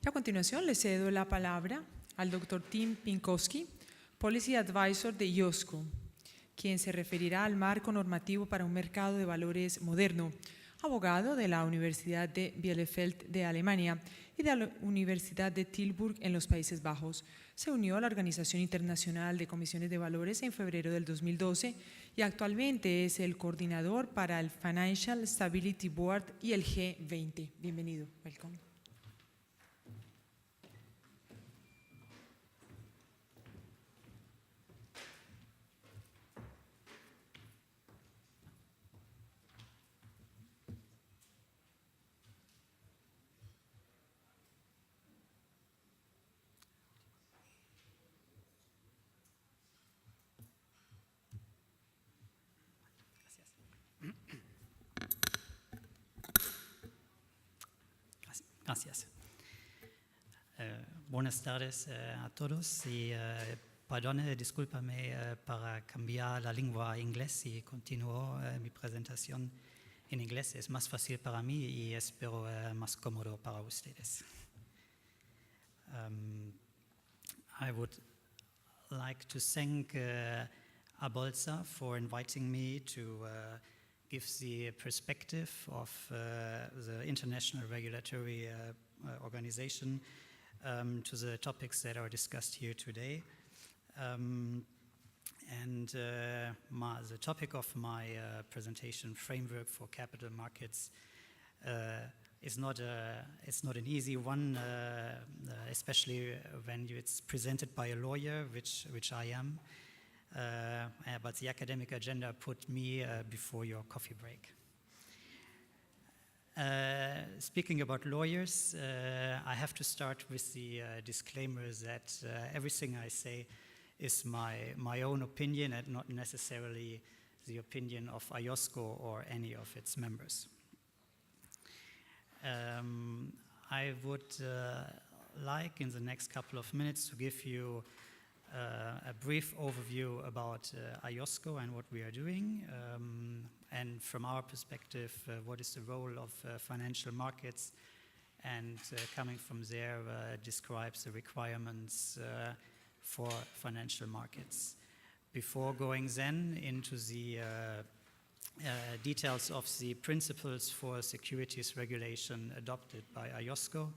Y a continuación le cedo la palabra al Dr. Tim Pinkowski, Policy Advisor de IOSCO, quien se referirá al marco normativo para un mercado de valores moderno, abogado de la Universidad de Bielefeld de Alemania y de la Universidad de Tilburg en los Países Bajos. Se unió a la Organización Internacional de Comisiones de Valores en febrero del 2012 y actualmente es el coordinador para el Financial Stability Board y el G20. Bienvenido, welcome. Gracias. Buenas tardes a todos y perdone, discúlpame para cambiar la lengua a inglés y continúo mi presentación en inglés. Es más fácil para mí y espero más cómodo para ustedes. I would like to thank Abolsa for inviting me to give the perspective of the international regulatory organization to the topics that are discussed here today. The topic of my presentation, Framework for Capital Markets, is not an easy one, especially when it's presented by a lawyer, which I am. But the academic agenda put me before your coffee break. Speaking about lawyers, I have to start with the disclaimer that everything I say is my own opinion and not necessarily the opinion of IOSCO or any of its members. I would like in the next couple of minutes to give you a brief overview about IOSCO and what we are doing, and from our perspective, what is the role of financial markets, and coming from there describes the requirements for financial markets. Before going then into the details of the principles for securities regulation adopted by IOSCO,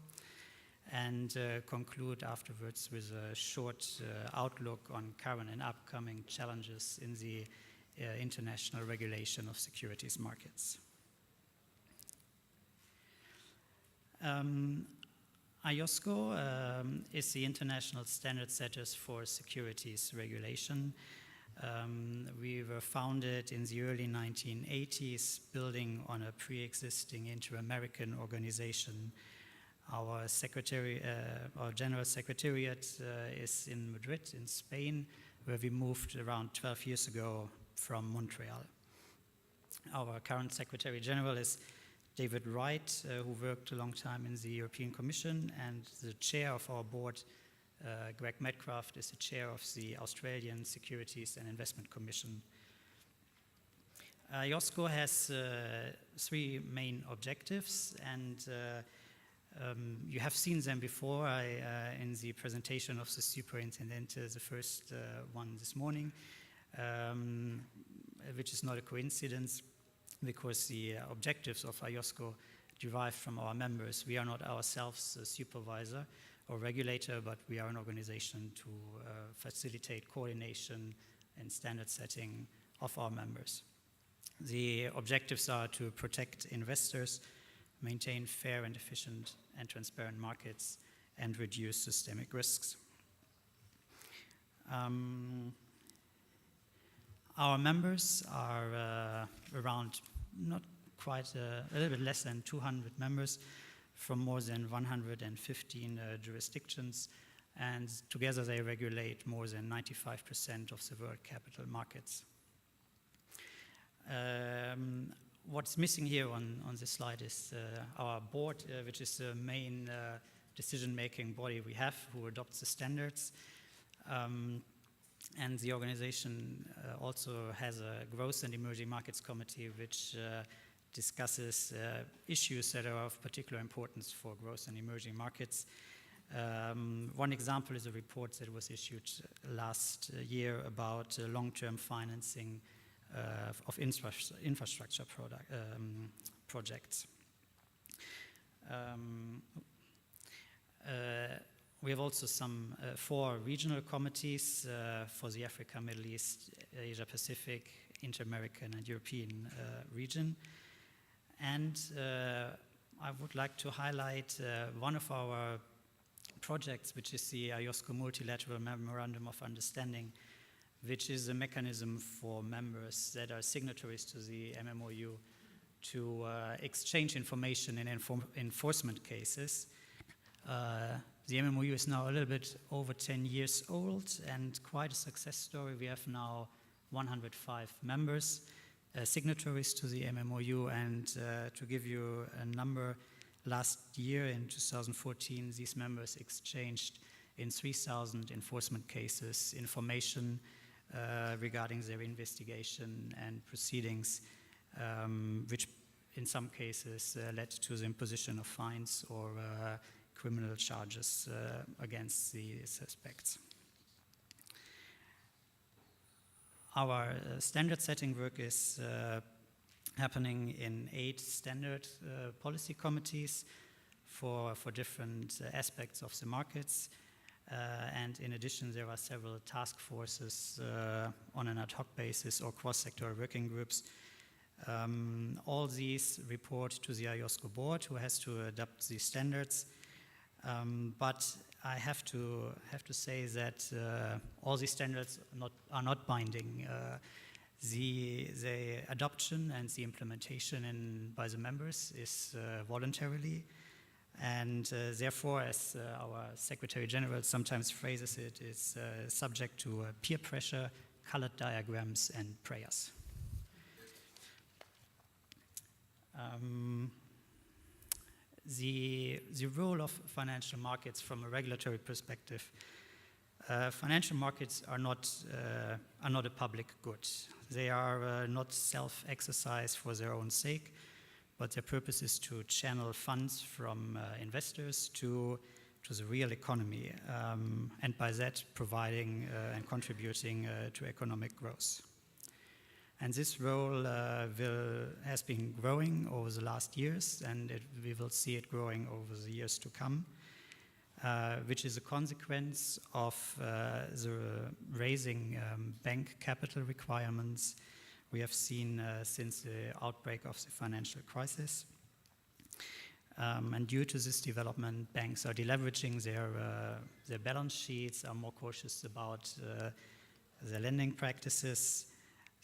and conclude afterwards with a short outlook on current and upcoming challenges in the international regulation of securities markets. IOSCO is the international standard setters for securities regulation. We were founded in the early 1980s, building on a pre-existing inter-American organization. Our General Secretariat is in Madrid, in Spain, where we moved around 12 years ago from Montreal. Our current Secretary General is David Wright, who worked a long time in the European Commission, and the chair of our board, Greg Medcraft, is the chair of the Australian Securities and Investment Commission. IOSCO has three main objectives, and you have seen them before in the presentation of the superintendent, the first one this morning, which is not a coincidence because the objectives of IOSCO derive from our members. We are not ourselves a supervisor or regulator, but we are an organization to facilitate coordination and standard setting of our members. The objectives are to protect investors, maintain fair and efficient and transparent markets, and reduce systemic risks. Our members are around, not quite, a little bit less than 200 members from more than 115 jurisdictions, and together they regulate more than 95% of the world capital markets. What's missing here on this slide is our board, which is the main decision-making body we have, who adopts the standards. And the organization also has a Growth and Emerging Markets Committee, which discusses issues that are of particular importance for growth and emerging markets. One example is a report that was issued last year about long-term financing of infrastructure projects. We have also some 4 regional committees for the Africa, Middle East, Asia Pacific, Inter-American and European region. And I would like to highlight one of our projects, which is the IOSCO Multilateral Memorandum of Understanding, which is a mechanism for members that are signatories to the MMOU to exchange information in enforcement cases. The MMOU is now a little bit over 10 years old and quite a success story. We have now 105 members, signatories to the MMOU, and to give you a number, last year in 2014, these members exchanged in 3,000 enforcement cases information regarding their investigation and proceedings, which in some cases led to the imposition of fines or criminal charges against the suspects. Our standard setting work is happening in 8 standard policy committees for different aspects of the markets. And in addition, there are several task forces on an ad hoc basis or cross-sectoral working groups. All these report to the IOSCO board, who has to adopt these standards. But I have to say that all these standards are not binding. The adoption and the implementation by the members is voluntarily, and therefore, as our Secretary General sometimes phrases it, is subject to peer pressure, colored diagrams, and prayers. The role of financial markets from a regulatory perspective. Financial markets are not a public good. They are not self-exercise for their own sake, but their purpose is to channel funds from investors to the real economy, and by that providing and contributing to economic growth. And this role has been growing over the last years, and we will see it growing over the years to come, which is a consequence of the raising bank capital requirements we have seen since the outbreak of the financial crisis. And due to this development, banks are deleveraging their balance sheets, are more cautious about their lending practices.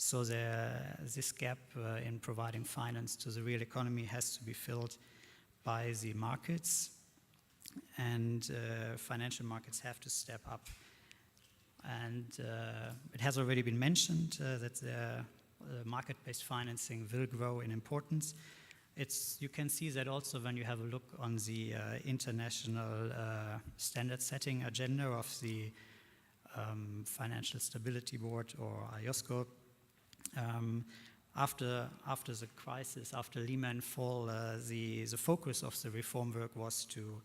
So this gap in providing finance to the real economy has to be filled by the markets, and financial markets have to step up. And it has already been mentioned that market-based financing will grow in importance. You can see that also when you have a look on the international standard setting agenda of the Financial Stability Board or IOSCO. After the crisis, after Lehman fall, the focus of the reform work was to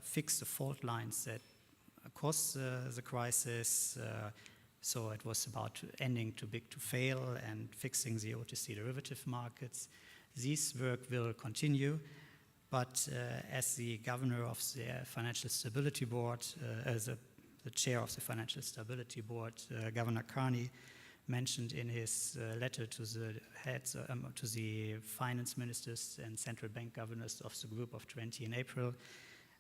fix the fault lines that caused the crisis. So it was about ending too big to fail and fixing the OTC derivative markets. This work will continue, but as the governor of the Financial Stability Board, as the chair of the Financial Stability Board, Governor Carney, mentioned in his letter to the heads, to the finance ministers and central bank governors of the Group of 20 in April,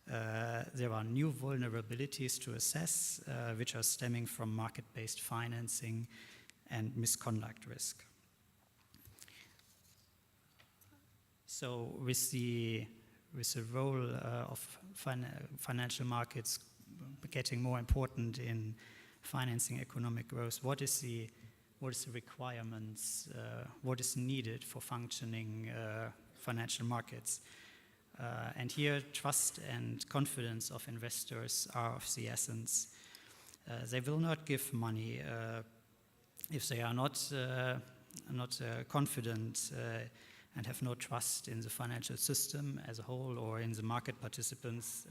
there are new vulnerabilities to assess, which are stemming from market-based financing and misconduct risk. So with the role of financial markets getting more important in financing economic growth, what is the requirements, what is needed for functioning financial markets? And here, trust and confidence of investors are of the essence. They will not give money if they are not confident and have no trust in the financial system as a whole or in the market participants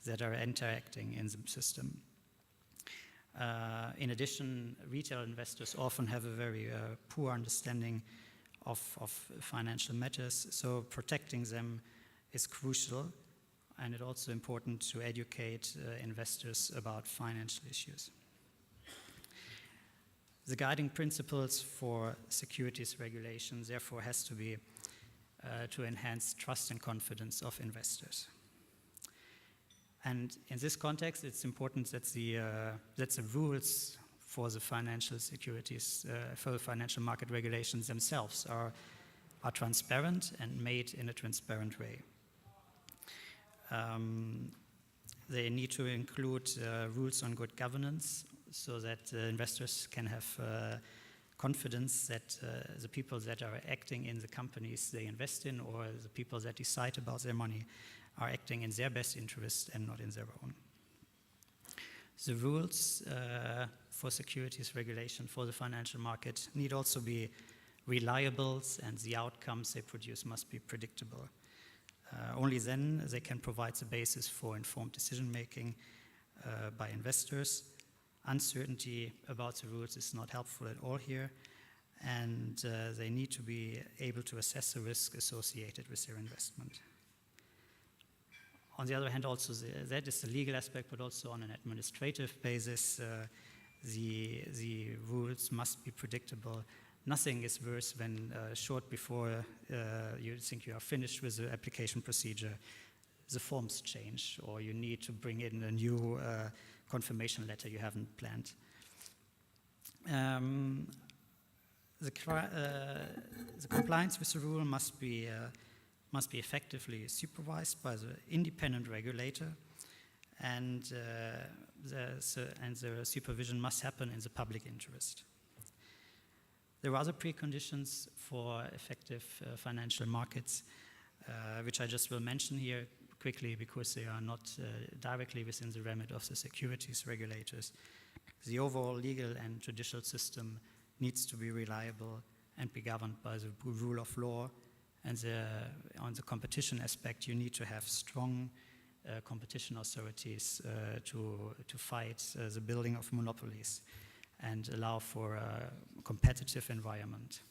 that are interacting in the system. In addition, retail investors often have a very poor understanding of financial matters, so protecting them is crucial, and it's also important to educate investors about financial issues. The guiding principles for securities regulation therefore has to be to enhance trust and confidence of investors. And in this context, it's important that the rules for the financial securities, for the financial market regulations themselves are transparent and made in a transparent way. They need to include rules on good governance so that investors can have confidence that the people that are acting in the companies they invest in or the people that decide about their money are acting in their best interest and not in their own. The rules for securities regulation for the financial market need also be reliable, and the outcomes they produce must be predictable. Only then they can provide the basis for informed decision-making by investors. Uncertainty about the rules is not helpful at all here, and they need to be able to assess the risk associated with their investment. On the other hand, also that is the legal aspect, but also on an administrative basis, the rules must be predictable. Nothing is worse when short before you think you are finished with the application procedure, the forms change, or you need to bring in a new confirmation letter you haven't planned. The compliance with the rule must be effectively supervised by the independent regulator, and the supervision must happen in the public interest. There are other preconditions for effective financial markets, which I just will mention here quickly because they are not directly within the remit of the securities regulators. The overall legal and judicial system needs to be reliable and be governed by the rule of law. And on the competition aspect, you need to have strong competition authorities to fight the building of monopolies and allow for a competitive environment.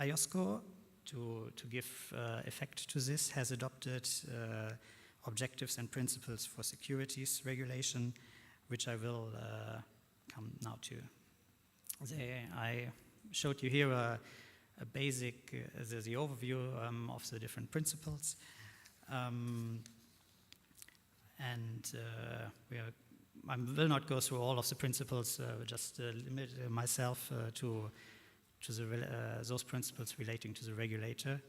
IOSCO, to give effect to this, has adopted objectives and principles for securities regulation, which I will come now to. I showed you here a basic, the overview of the different principles. I will not go through all of the principles, just limit myself to those principles relating to the regulator.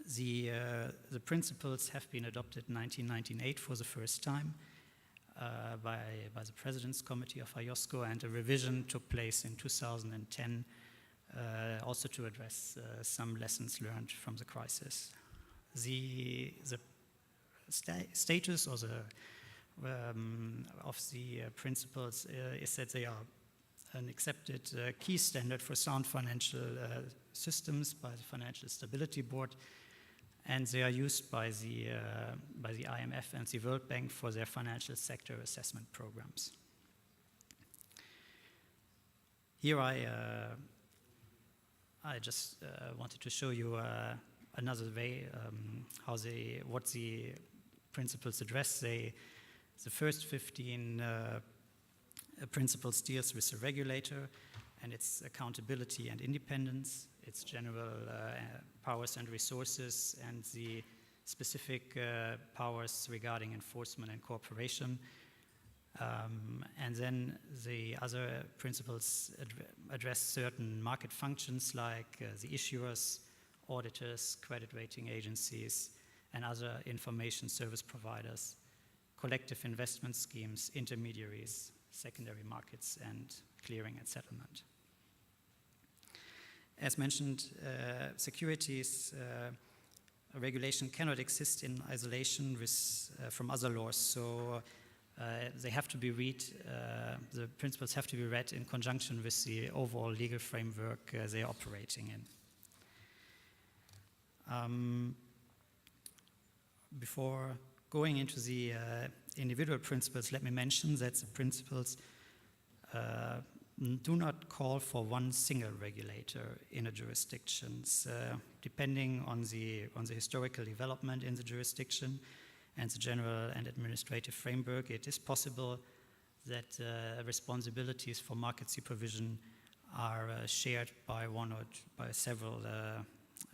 The principles have been adopted in 1998 for the first time by the President's Committee of IOSCO, and a revision took place in 2010 also to address some lessons learned from the crisis. The status of the principles is that they are an accepted key standard for sound financial systems by the Financial Stability Board, and they are used by the IMF and the World Bank for their financial sector assessment programs. Here I just wanted to show you another way what the principles address. The first 15 principles deals with the regulator and its accountability and independence, its general powers and resources, and the specific powers regarding enforcement and cooperation. And then the other principles address certain market functions like the issuers, auditors, credit rating agencies, and other information service providers, collective investment schemes, intermediaries, secondary markets, and clearing and settlement. As mentioned, securities a regulation cannot exist in isolation from other laws, so they have to be the principles have to be read in conjunction with the overall legal framework they are operating in. Before going into the individual principles, let me mention that the principles do not call for one single regulator in a jurisdiction. Depending on the historical development in the jurisdiction and the general and administrative framework, it is possible that responsibilities for market supervision are shared by one or by several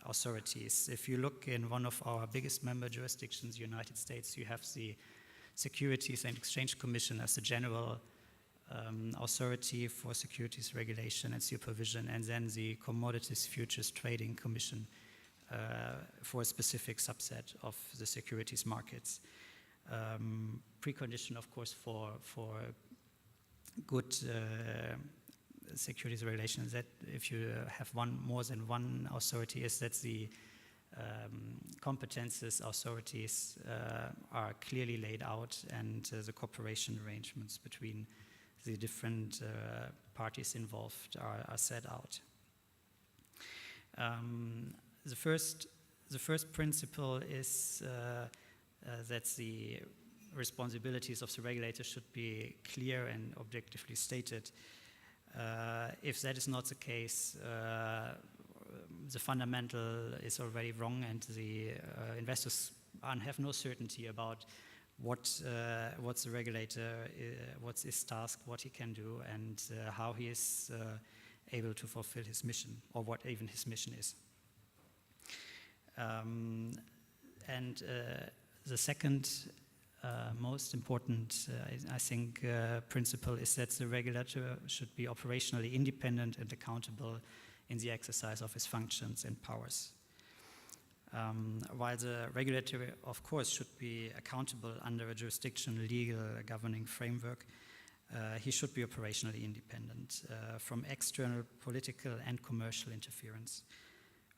authorities. If you look in one of our biggest member jurisdictions, the United States, you have the Securities and Exchange Commission as the general authority for securities regulation and supervision, and then the Commodities Futures Trading Commission for a specific subset of the securities markets. Precondition, of course, for good securities regulation is that if you have more than one authority, is that the competences authorities are clearly laid out, and the cooperation arrangements between the different parties involved are set out. The first principle is that the responsibilities of the regulator should be clear and objectively stated. If that is not the case, the fundamental is already wrong, and the investors have no certainty about what the regulator, what's his task, what he can do, and how he is able to fulfill his mission, or what even his mission is. The second most important, I think, principle is that the regulator should be operationally independent and accountable in the exercise of his functions and powers. While the regulator, of course, should be accountable under a jurisdictional legal governing framework, he should be operationally independent from external political and commercial interference.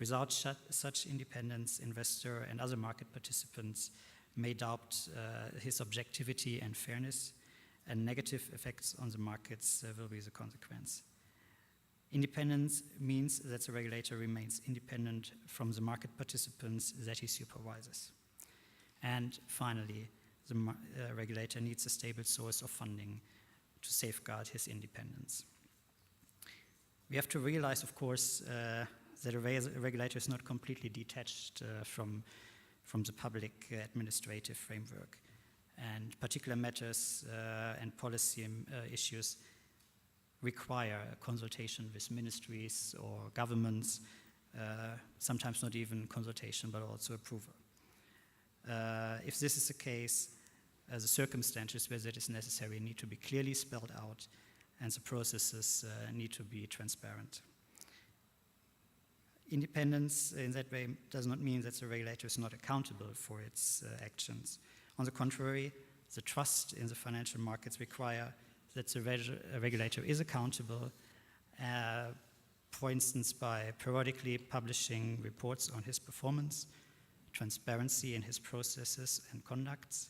Without such independence, investor and other market participants may doubt his objectivity and fairness, and negative effects on the markets will be the consequence. Independence means that the regulator remains independent from the market participants that he supervises. And finally, the regulator needs a stable source of funding to safeguard his independence. We have to realize, of course, that a regulator is not completely detached from the public administrative framework, and particular matters and policy issues require a consultation with ministries or governments, sometimes not even consultation, but also approval. If this is the case, the circumstances where that is necessary need to be clearly spelled out, and the processes need to be transparent. Independence in that way does not mean that the regulator is not accountable for its actions. On the contrary, the trust in the financial markets require that the regulator is accountable, for instance, by periodically publishing reports on his performance, transparency in his processes and conducts,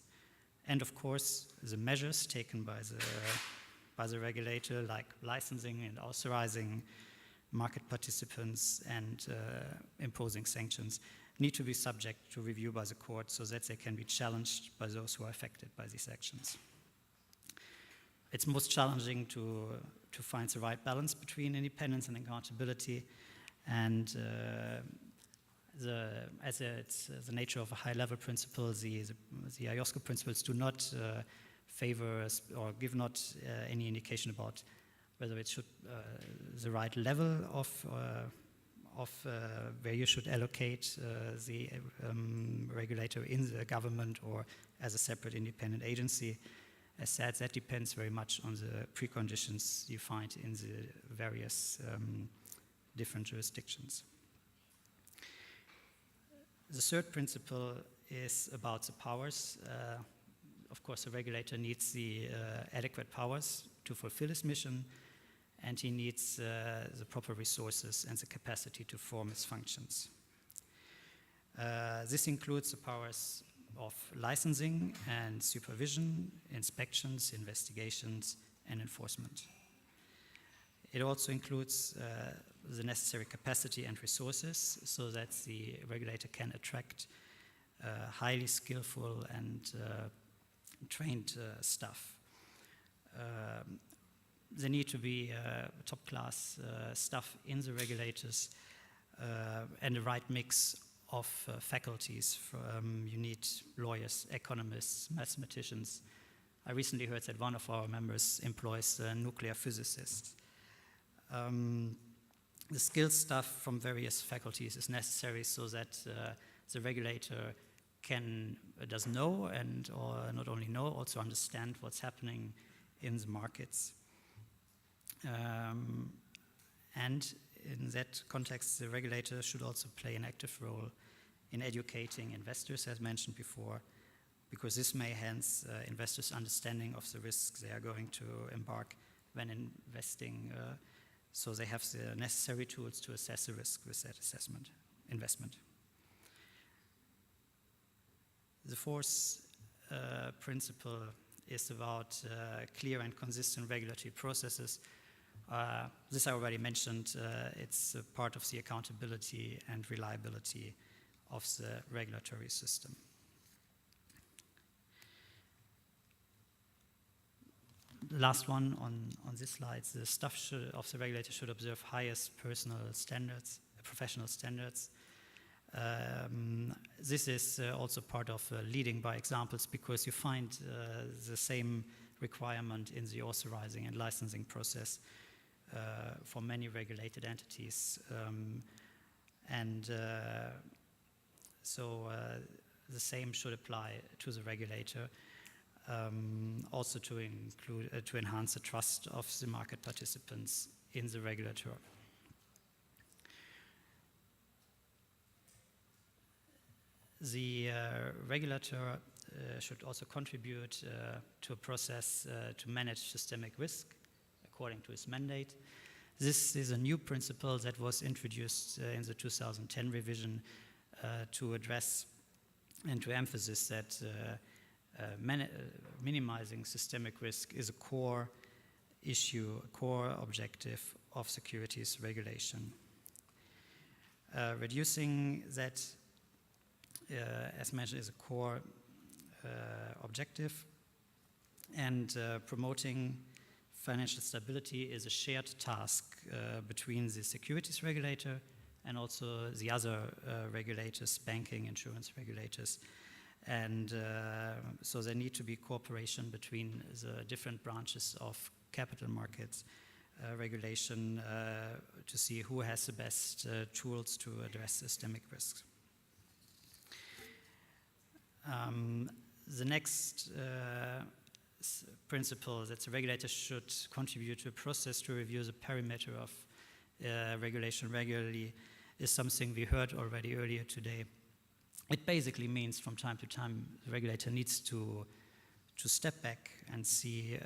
and of course, the measures taken by the regulator, like licensing and authorizing market participants and imposing sanctions, need to be subject to review by the court so that they can be challenged by those who are affected by these actions. It's most challenging to find the right balance between independence and accountability, and as it's the nature of a high-level principle, the IOSCO principles do not favor or give not any indication about whether it should the right level of where you should allocate the regulator in the government or as a separate independent agency. As said, that depends very much on the preconditions you find in the various different jurisdictions. The third principle is about the powers. Of course, the regulator needs the adequate powers to fulfill his mission, and he needs the proper resources and the capacity to perform his functions. This includes the powers of licensing and supervision, inspections, investigations, and enforcement. It also includes the necessary capacity and resources so that the regulator can attract highly skillful and trained staff. There need to be top-class staff in the regulators and the right mix of faculties. You need lawyers, economists, mathematicians. I recently heard that one of our members employs a nuclear physicist. The skilled staff from various faculties is necessary so that the regulator does know or not only know, also understand what's happening in the markets. And in that context, the regulator should also play an active role in educating investors, as mentioned before, because this may enhance investors' understanding of the risks they are going to embark when investing, so they have the necessary tools to assess the risk with that investment. The fourth principle is about clear and consistent regulatory processes. This I already mentioned. It's a part of the accountability and reliability of the regulatory system. The last one on this slide, the staff of the regulator should observe highest professional standards. This is also part of leading by examples, because you find the same requirement in the authorizing and licensing process for many regulated entities. So the same should apply to the regulator, also to enhance the trust of the market participants in the regulator. The regulator should also contribute to a process to manage systemic risk according to its mandate. This is a new principle that was introduced in the 2010 revision to address and to emphasize that minimizing systemic risk is a core issue, a core objective of securities regulation. Reducing that, as mentioned, is a core objective, and promoting financial stability is a shared task between the securities regulator and also the other regulators, banking, insurance regulators. And so there need to be cooperation between the different branches of capital markets regulation to see who has the best tools to address systemic risks. The next principle that the regulator should contribute to a process to review the perimeter of regulation regularly is something we heard already earlier today. It basically means from time to time the regulator needs to step back and see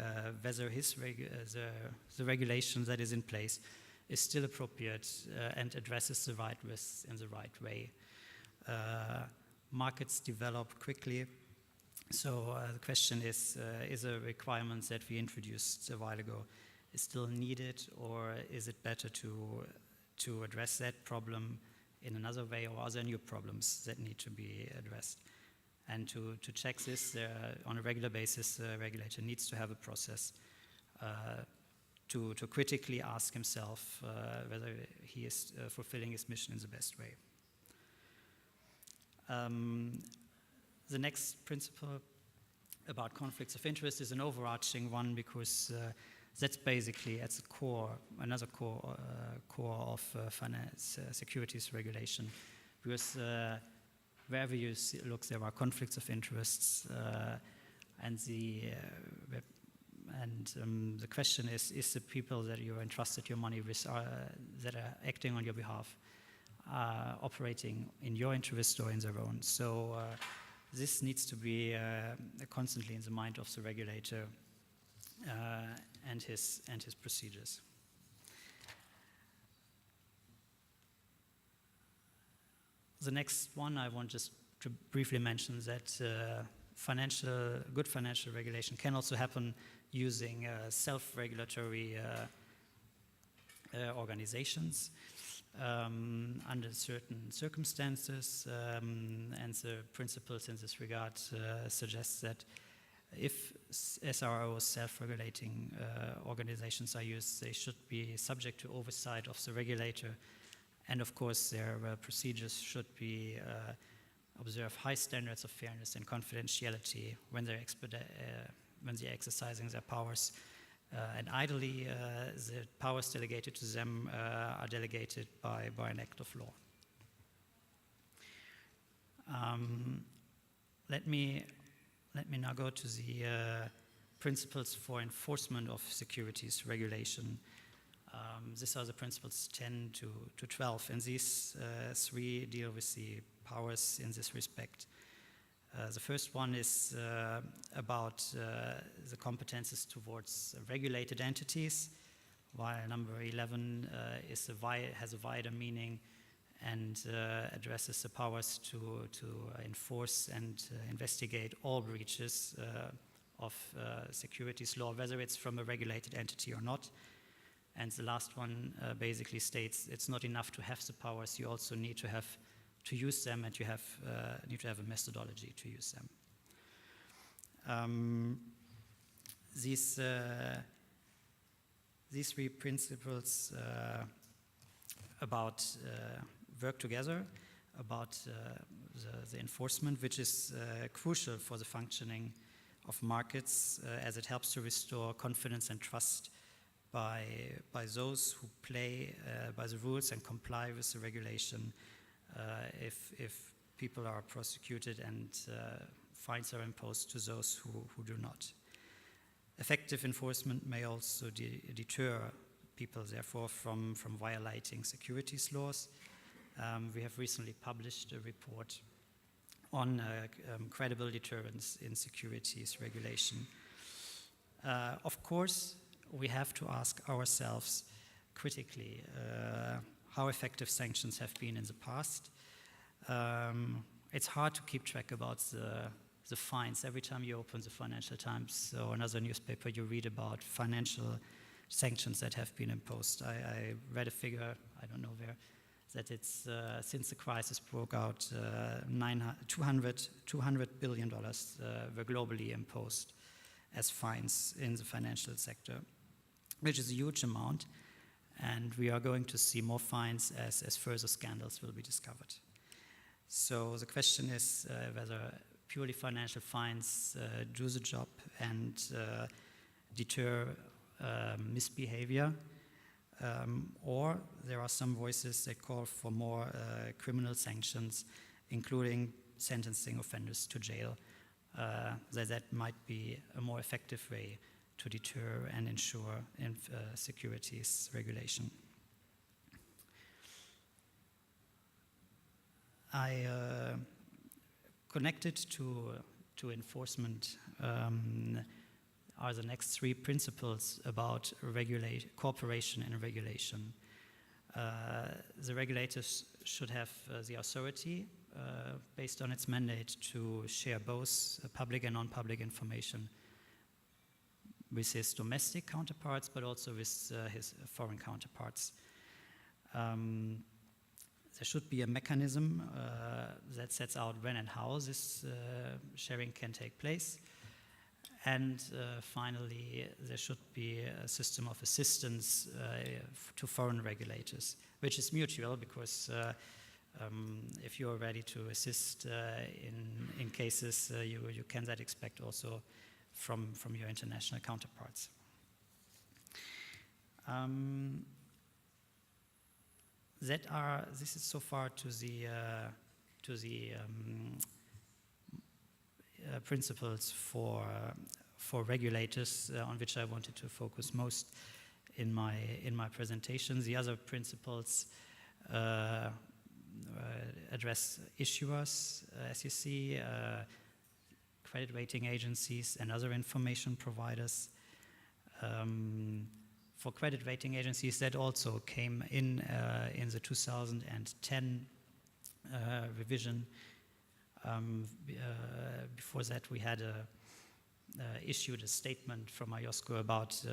whether the regulation that is in place is still appropriate and addresses the right risks in the right way. Markets develop quickly, so the question is a requirement that we introduced a while ago is still needed, or is it better to address that problem in another way, or are there new problems that need to be addressed? And to check this on a regular basis, the regulator needs to have a process to critically ask himself whether he is fulfilling his mission in the best way. The next principle about conflicts of interest is an overarching one, because that's basically at the core, another core of finance securities regulation, because wherever you look, there are conflicts of interests, and the question is the people that you entrusted your money with that are acting on your behalf operating in your interest or in their own. So this needs to be constantly in the mind of the regulator and his procedures. the next one, I want just to briefly mention that good financial regulation can also happen using self-regulatory organizations under certain circumstances, and the principles in this regard suggest that if SRO, self-regulating organizations, are used, they should be subject to oversight of the regulator, and of course their procedures should be observe high standards of fairness and confidentiality when they're exercising their powers. And ideally, the powers delegated to them are delegated by an act of law. Let me now go to the principles for enforcement of securities regulation. These are the principles 10 to 12, and these three deal with the powers in this respect. The first one is about the competences towards regulated entities, while number 11 has a wider meaning and addresses the powers to enforce and investigate all breaches of securities law, whether it's from a regulated entity or not. And the last one basically states it's not enough to have the powers, you also need to use them, and you need to have a methodology to use them. These three principles about work together, about the enforcement, which is crucial for the functioning of markets, as it helps to restore confidence and trust by those who play by the rules and comply with the regulation. If people are prosecuted and fines are imposed to those who do not. Effective enforcement may also deter people, therefore, from violating securities laws. We have recently published a report on credible deterrence in securities regulation. Of course, we have to ask ourselves critically how effective sanctions have been in the past. It's hard to keep track about the fines. Every time you open the Financial Times or another newspaper, you read about financial sanctions that have been imposed. I read a figure, I don't know where, that it's since the crisis broke out, $200 billion were globally imposed as fines in the financial sector, which is a huge amount. And we are going to see more fines as further scandals will be discovered. So the question is whether purely financial fines do the job and deter misbehavior, or there are some voices that call for more criminal sanctions, including sentencing offenders to jail. That might be a more effective way to deter and ensure securities regulation. I connected to enforcement are the next three principles about cooperation and regulation. The regulators should have the authority based on its mandate to share both public and non-public information with his domestic counterparts, but also with his foreign counterparts. There should be a mechanism that sets out when and how this sharing can take place. And finally, there should be a system of assistance to foreign regulators, which is mutual, because if you are ready to assist in cases, you can that expect also from your international counterparts. This is so far to the principles for regulators on which I wanted to focus most in my presentation. The other principles address issuers, as you see, credit rating agencies and other information providers. For credit rating agencies, that also came in the 2010 revision. Before that, we had issued a statement from IOSCO about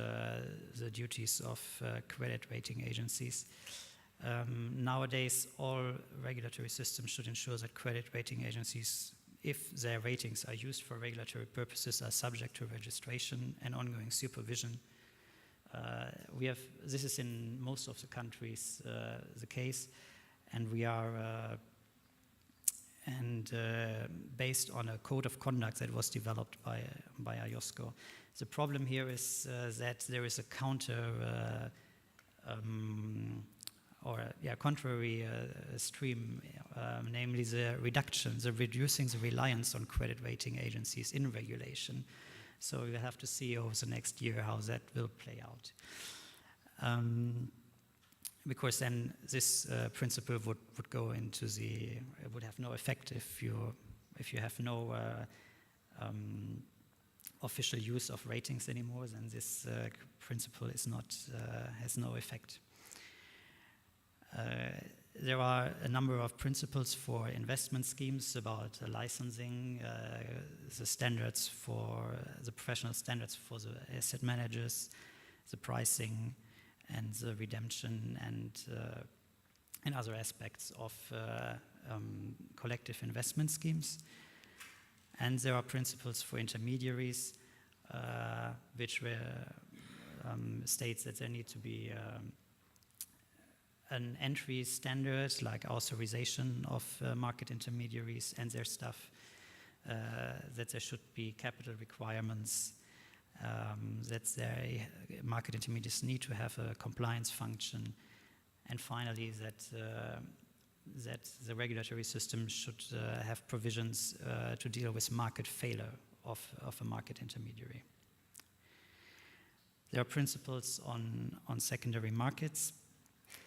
the duties of credit rating agencies. Nowadays, all regulatory systems should ensure that credit rating agencies, if their ratings are used for regulatory purposes, are subject to registration and ongoing supervision. This is in most of the countries the case, and we are based on a code of conduct that was developed by IOSCO. The problem here is that there is a contrary stream, namely the reducing the reliance on credit rating agencies in regulation. So we'll have to see over the next year how that will play out. Because then this principle would go into it would have no effect if you have no official use of ratings anymore, then this principle has no effect. There are a number of principles for investment schemes about licensing, the standards for the professional standards for the asset managers, the pricing, and the redemption and other aspects of collective investment schemes. And there are principles for intermediaries, which states that there need to be an entry standard, like authorization of market intermediaries and their stuff, that there should be capital requirements, that market intermediaries need to have a compliance function, and finally that the regulatory system should have provisions to deal with market failure of a market intermediary. There are principles on secondary markets,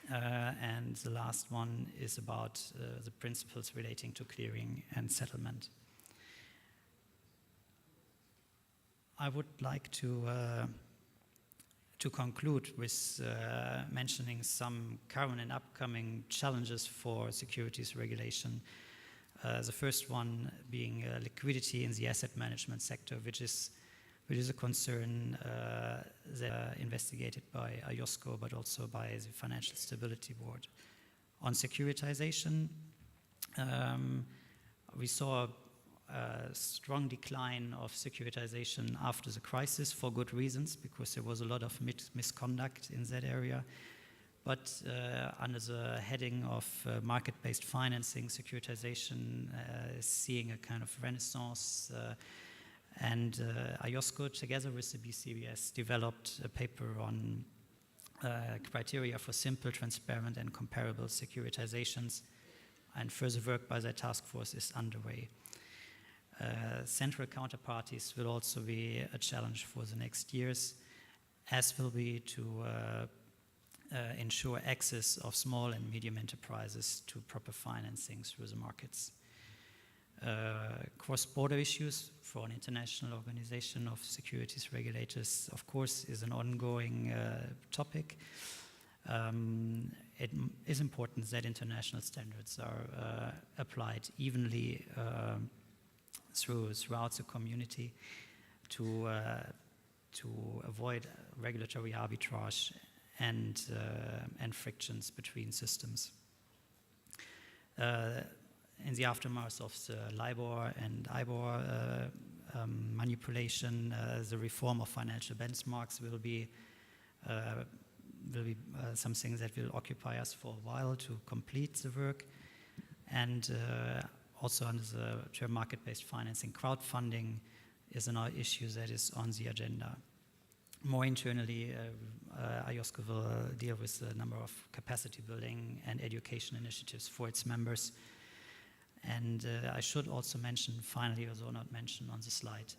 and the last one is about the principles relating to clearing and settlement. I would like to conclude with mentioning some current and upcoming challenges for securities regulation. The first one being liquidity in the asset management sector, which is a concern that investigated by IOSCO, but also by the Financial Stability Board. On securitization, we saw a strong decline of securitization after the crisis for good reasons, because there was a lot of misconduct in that area. But under the heading of market-based financing, securitization is seeing a kind of renaissance. And IOSCO, together with the BCBS, developed a paper on criteria for simple, transparent, and comparable securitizations. And further work by that task force is underway. Central counterparties will also be a challenge for the next years, as will be to ensure access of small and medium enterprises to proper financing through the markets. Cross-border issues for an international organization of securities regulators, of course, is an ongoing topic. It is important that international standards are applied evenly throughout the community to avoid regulatory arbitrage and frictions between systems. In the aftermath of the LIBOR and IBOR manipulation, the reform of financial benchmarks will be something that will occupy us for a while to complete the work. And also under the term market-based financing, crowdfunding is another issue that is on the agenda. More internally, IOSCO will deal with a number of capacity building and education initiatives for its members. And I should also mention, finally, although not mentioned on the slide,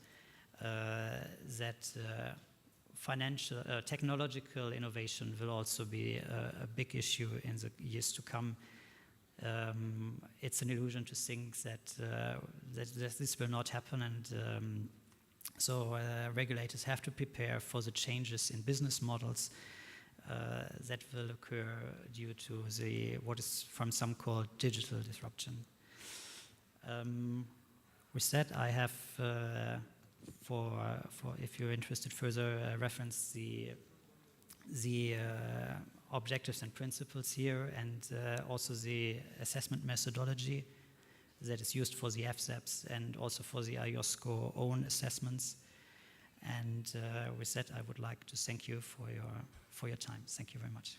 that technological innovation will also be a big issue in the years to come. It's an illusion to think that this will not happen, and so regulators have to prepare for the changes in business models that will occur due to what is from some called digital disruption. With that, I have, for if you're interested further, reference the objectives and principles here, and also the assessment methodology that is used for the FSAPs and also for the IOSCO own assessments. And with that, I would like to thank you for your time. Thank you very much.